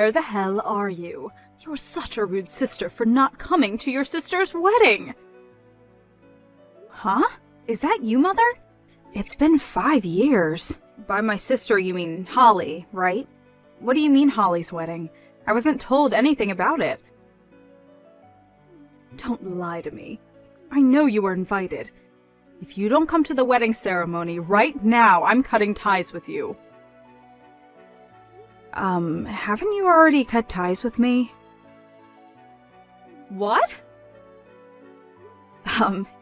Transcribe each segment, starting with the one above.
Where the hell are you? You're such a rude sister for not coming to your sister's wedding. Huh? Is that you, Mother? It's been 5 years. By my sister, you mean Holly, right? What do you mean Holly's wedding? I wasn't told anything about it. Don't lie to me. I know you were invited. If you don't come to the wedding ceremony right now, I'm cutting ties with you. Haven't you already cut ties with me? What?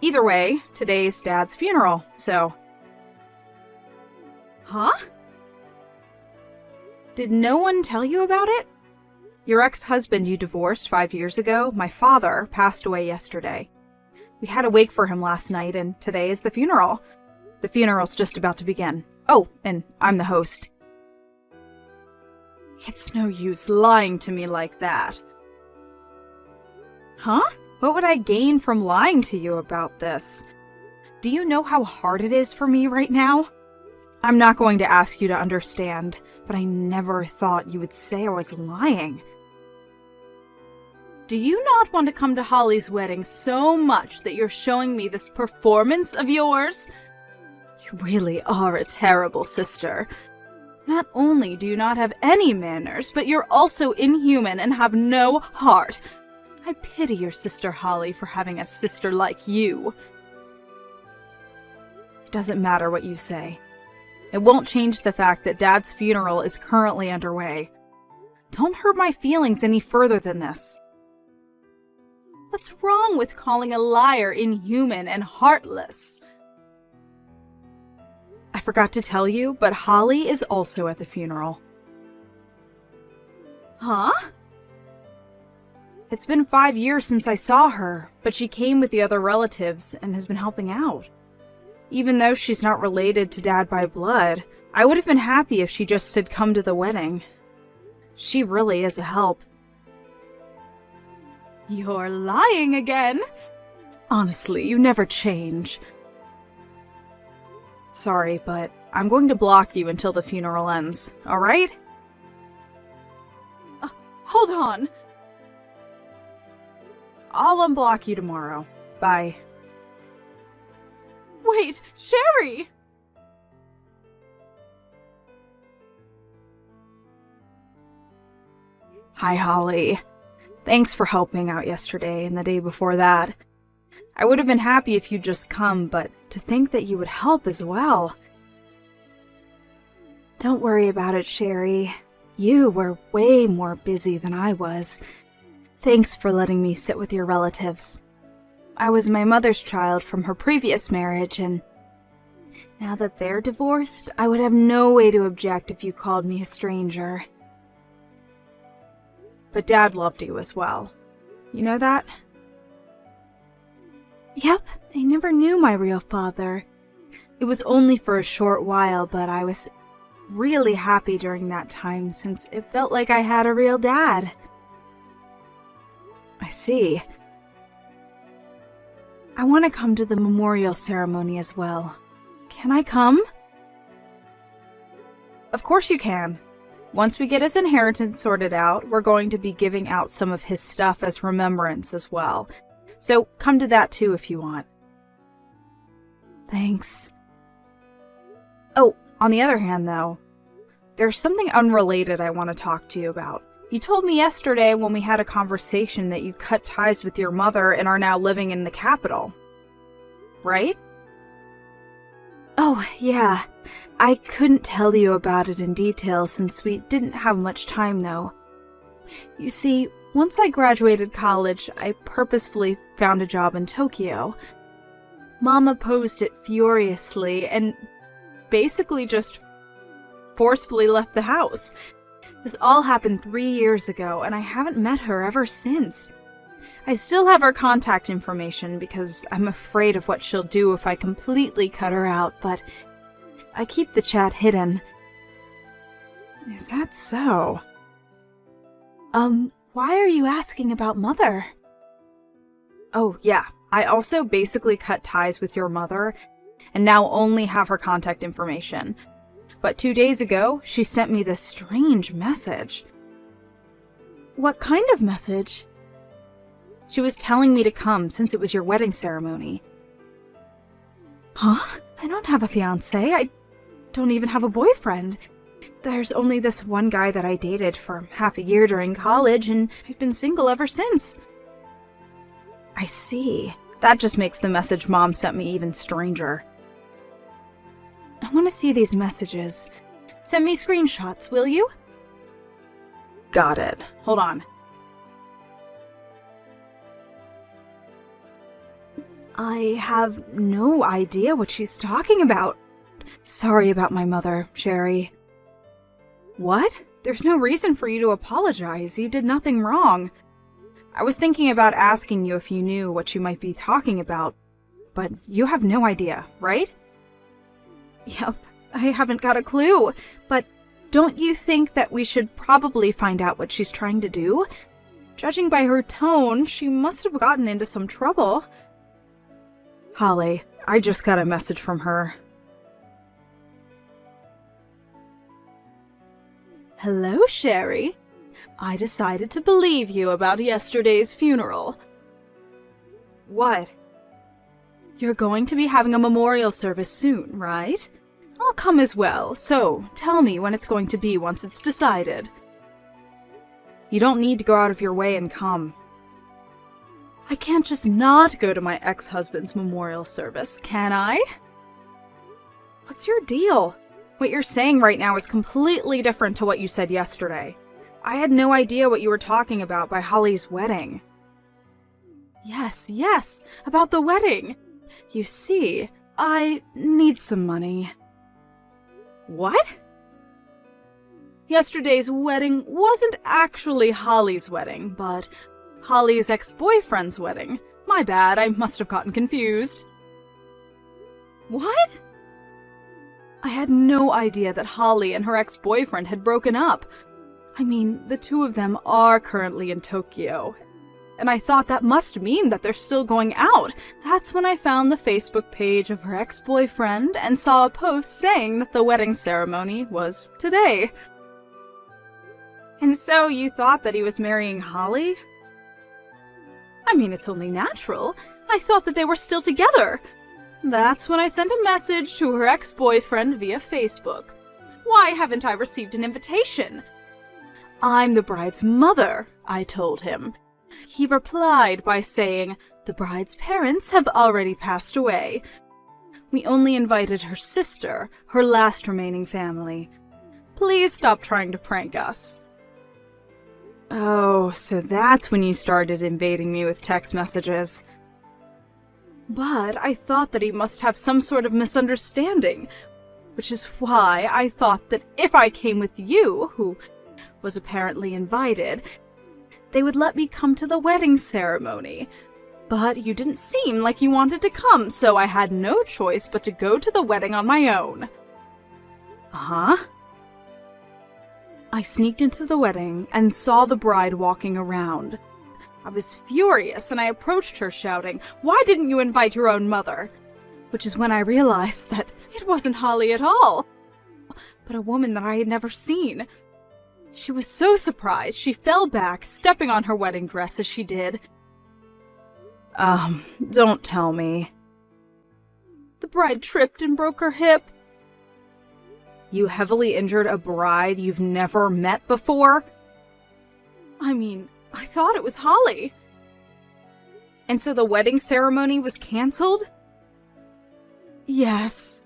Either way, today's Dad's funeral, so... Huh? Did no one tell you about it? Your ex-husband you divorced 5 years ago, my father, passed away yesterday. We had a wake for him last night, and today is the funeral. The funeral's just about to begin. Oh, and I'm the host. It's no use lying to me like that. Huh? What would I gain from lying to you about this? Do you know how hard it is for me right now? I'm not going to ask you to understand, but I never thought you would say I was lying. Do you not want to come to Holly's wedding so much that you're showing me this performance of yours? You really are a terrible sister. Not only do you not have any manners, but you're also inhuman and have no heart. I pity your sister Holly for having a sister like you. It doesn't matter what you say. It won't change the fact that Dad's funeral is currently underway. Don't hurt my feelings any further than this. What's wrong with calling a liar inhuman and heartless? I forgot to tell you, but Holly is also at the funeral. Huh? It's been 5 years since I saw her, but she came with the other relatives and has been helping out. Even though she's not related to Dad by blood, I would have been happy if she just had come to the wedding. She really is a help. You're lying again. Honestly, you never change. Sorry, but I'm going to block you until the funeral ends, alright? Hold on. I'll unblock you tomorrow. Bye. Wait, Sherry! Hi, Holly. Thanks for helping out yesterday and the day before that. I would have been happy if you'd just come, but to think that you would help as well. Don't worry about it, Sherry. You were way more busy than I was. Thanks for letting me sit with your relatives. I was my mother's child from her previous marriage, and now that they're divorced, I would have no way to object if you called me a stranger. But Dad loved you as well. You know that? Yep, I never knew my real father. It was only for a short while, but I was really happy during that time since it felt like I had a real dad. I see. I want to come to the memorial ceremony as well. Can I come? Of course you can. Once we get his inheritance sorted out, we're going to be giving out some of his stuff as remembrance as well. So come to that too if you want. Thanks. Oh, on the other hand though, there's something unrelated I want to talk to you about. You told me yesterday when we had a conversation that you cut ties with your mother and are now living in the capital. Right? Oh, yeah. I couldn't tell you about it in detail since we didn't have much time though. You see, once I graduated college, I purposefully found a job in Tokyo. Mom opposed it furiously and basically just forcefully left the house. This all happened 3 years ago, and I haven't met her ever since. I still have her contact information because I'm afraid of what she'll do if I completely cut her out, but I keep the chat hidden. Is that so? Why are you asking about Mother? Oh, yeah. I also basically cut ties with your mother, and now only have her contact information. But 2 days ago, she sent me this strange message. What kind of message? She was telling me to come since it was your wedding ceremony. Huh? I don't have a fiancé. I don't even have a boyfriend. There's only this one guy that I dated for half a year during college, and I've been single ever since. I see. That just makes the message Mom sent me even stranger. I want to see these messages. Send me screenshots, will you? Got it. Hold on. I have no idea what she's talking about. Sorry about my mother, Sherry. What? There's no reason for you to apologize. You did nothing wrong. I was thinking about asking you if you knew what she might be talking about, but you have no idea, right? Yep, I haven't got a clue, but don't you think that we should probably find out what she's trying to do? Judging by her tone, she must have gotten into some trouble. Holly, I just got a message from her. Hello, Sherry. I decided to believe you about yesterday's funeral. What? You're going to be having a memorial service soon, right? I'll come as well, so tell me when it's going to be once it's decided. You don't need to go out of your way and come. I can't just not go to my ex-husband's memorial service, can I? What's your deal? What you're saying right now is completely different to what you said yesterday. I had no idea what you were talking about by Holly's wedding. Yes, about the wedding. You see, I need some money. What? Yesterday's wedding wasn't actually Holly's wedding, but Holly's ex-boyfriend's wedding. My bad, I must have gotten confused. What? I had no idea that Holly and her ex-boyfriend had broken up. I mean, the two of them are currently in Tokyo. And I thought that must mean that they're still going out. That's when I found the Facebook page of her ex-boyfriend and saw a post saying that the wedding ceremony was today. And so you thought that he was marrying Holly? I mean, it's only natural. I thought that they were still together. That's when I sent a message to her ex-boyfriend via Facebook. Why haven't I received an invitation? I'm the bride's mother, I told him. He replied by saying, the bride's parents have already passed away. We only invited her sister, her last remaining family. Please stop trying to prank us. Oh, so that's when you started invading me with text messages. But I thought that he must have some sort of misunderstanding, which is why I thought that if I came with you, who was apparently invited, they would let me come to the wedding ceremony. But you didn't seem like you wanted to come, so I had no choice but to go to the wedding on my own. Huh? I sneaked into the wedding and saw the bride walking around. I was furious and I approached her shouting, "Why didn't you invite your own mother?" Which is when I realized that it wasn't Holly at all, but a woman that I had never seen. She was so surprised she fell back, stepping on her wedding dress as she did. Don't tell me. The bride tripped and broke her hip. You heavily injured a bride you've never met before? I mean, I thought it was Holly. And so the wedding ceremony was canceled? Yes.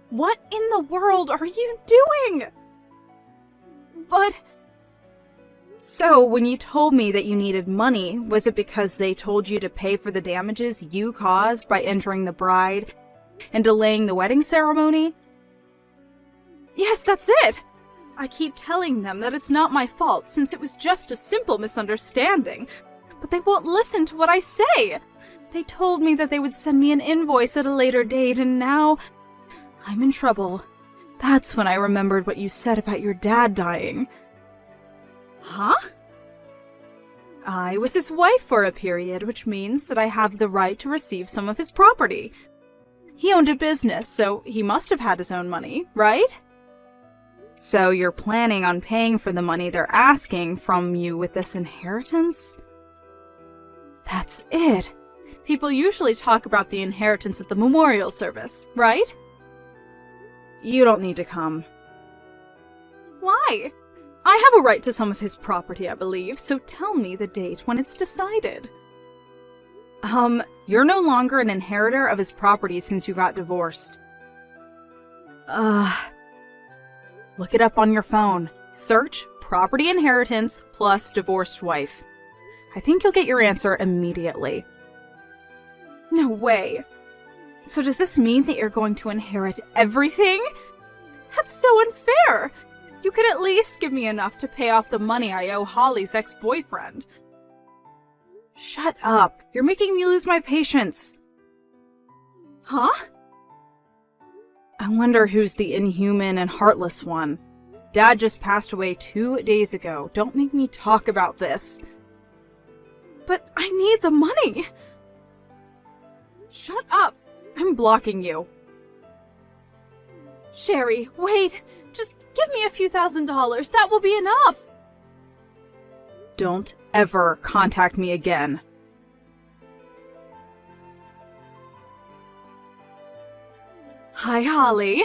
What in the world are you doing? But... So, when you told me that you needed money, was it because they told you to pay for the damages you caused by injuring the bride and delaying the wedding ceremony? Yes, that's it! I keep telling them that it's not my fault since it was just a simple misunderstanding, but they won't listen to what I say. They told me that they would send me an invoice at a later date, and now I'm in trouble. That's when I remembered what you said about your dad dying. Huh? I was his wife for a period, which means that I have the right to receive some of his property. He owned a business, so he must have had his own money, right? So you're planning on paying for the money they're asking from you with this inheritance? That's it. People usually talk about the inheritance at the memorial service, right? You don't need to come. Why? I have a right to some of his property, I believe, so tell me the date when it's decided. You're no longer an inheritor of his property since you got divorced. Look it up on your phone. Search property inheritance plus divorced wife. I think you'll get your answer immediately. No way. So does this mean that you're going to inherit everything? That's so unfair. You could at least give me enough to pay off the money I owe Holly's ex-boyfriend. Shut up. You're making me lose my patience. Huh? I wonder who's the inhuman and heartless one. Dad just passed away 2 days ago. Don't make me talk about this. But I need the money. Shut up. I'm blocking you. Sherry, wait. Just give me a few $1,000s. That will be enough. Don't ever contact me again. Hi, Holly.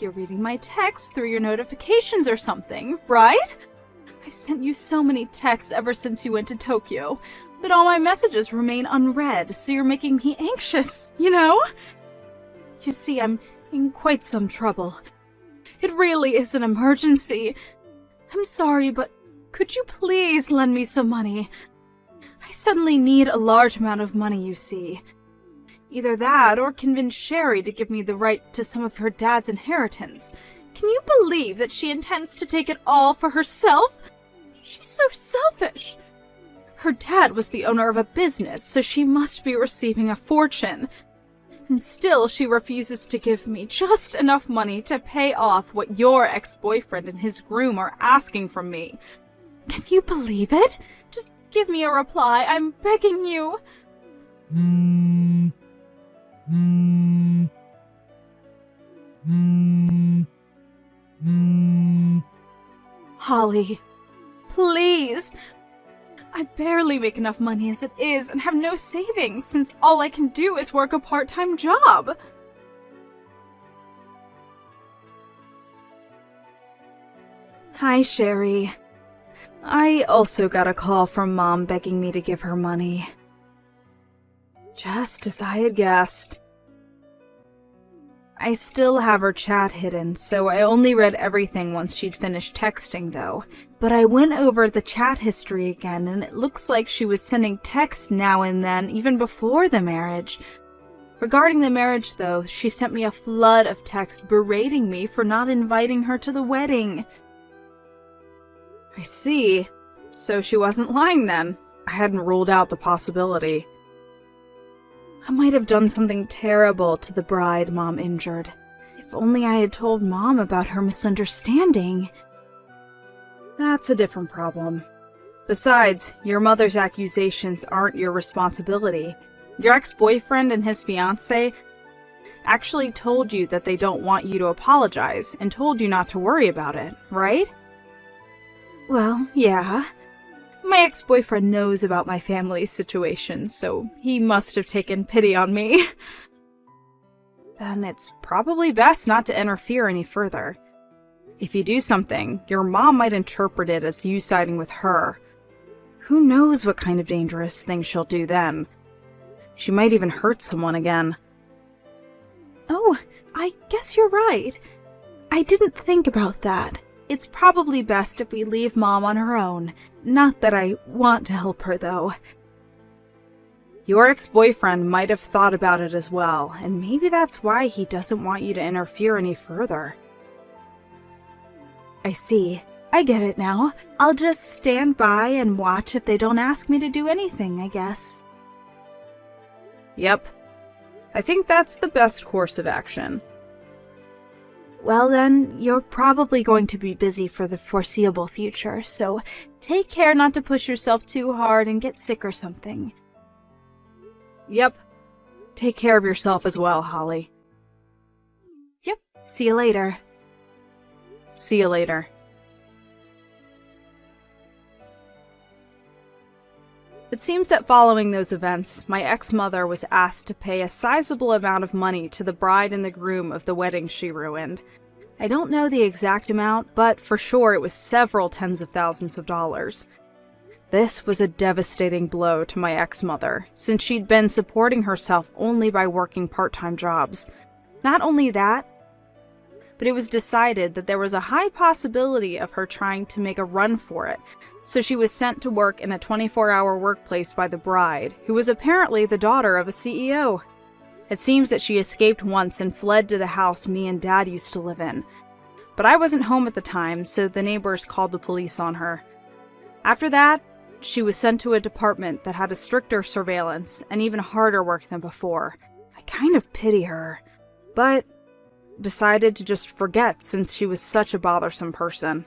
You're reading my texts through your notifications or something, right? I've sent you so many texts ever since you went to Tokyo, but all my messages remain unread, so you're making me anxious, you know? You see, I'm in quite some trouble. It really is an emergency. I'm sorry, but could you please lend me some money? I suddenly need a large amount of money, you see. Either that, or convince Sherry to give me the right to some of her dad's inheritance. Can you believe that she intends to take it all for herself? She's so selfish. Her dad was the owner of a business, so she must be receiving a fortune. And still she refuses to give me just enough money to pay off what your ex-boyfriend and his groom are asking from me. Can you believe it? Just give me a reply, I'm begging you. Holly, please. I barely make enough money as it is and have no savings since all I can do is work a part-time job. Hi, Sherry. I also got a call from Mom begging me to give her money. Just as I had guessed. I still have her chat hidden, so I only read everything once she'd finished texting, though. But I went over the chat history again, and it looks like she was sending texts now and then, even before the marriage. Regarding the marriage, though, she sent me a flood of texts berating me for not inviting her to the wedding. I see. So she wasn't lying then. I hadn't ruled out the possibility. I might have done something terrible to the bride Mom injured. If only I had told Mom about her misunderstanding. That's a different problem. Besides, your mother's accusations aren't your responsibility. Your ex-boyfriend and his fiancée actually told you that they don't want you to apologize and told you not to worry about it, right? Well, yeah. My ex-boyfriend knows about my family's situation, so he must have taken pity on me. Then it's probably best not to interfere any further. If you do something, your mom might interpret it as you siding with her. Who knows what kind of dangerous thing she'll do then? She might even hurt someone again. Oh, I guess you're right. I didn't think about that. It's probably best if we leave Mom on her own. Not that I want to help her, though. Your ex-boyfriend might have thought about it as well, and maybe that's why he doesn't want you to interfere any further. I see. I get it now. I'll just stand by and watch if they don't ask me to do anything, I guess. Yep. I think that's the best course of action. Well then, you're probably going to be busy for the foreseeable future, so take care not to push yourself too hard and get sick or something. Yep. Take care of yourself as well, Holly. Yep. See you later. See you later. It seems that following those events, my ex-mother was asked to pay a sizable amount of money to the bride and the groom of the wedding she ruined. I don't know the exact amount, but for sure it was several tens of thousands of dollars. This was a devastating blow to my ex-mother, since she'd been supporting herself only by working part-time jobs. Not only that, but it was decided that there was a high possibility of her trying to make a run for it, so she was sent to work in a 24-hour workplace by the bride, who was apparently the daughter of a CEO. It seems that she escaped once and fled to the house me and Dad used to live in. But I wasn't home at the time, so the neighbors called the police on her. After that, she was sent to a department that had a stricter surveillance and even harder work than before. I kind of pity her, but decided to just forget since she was such a bothersome person.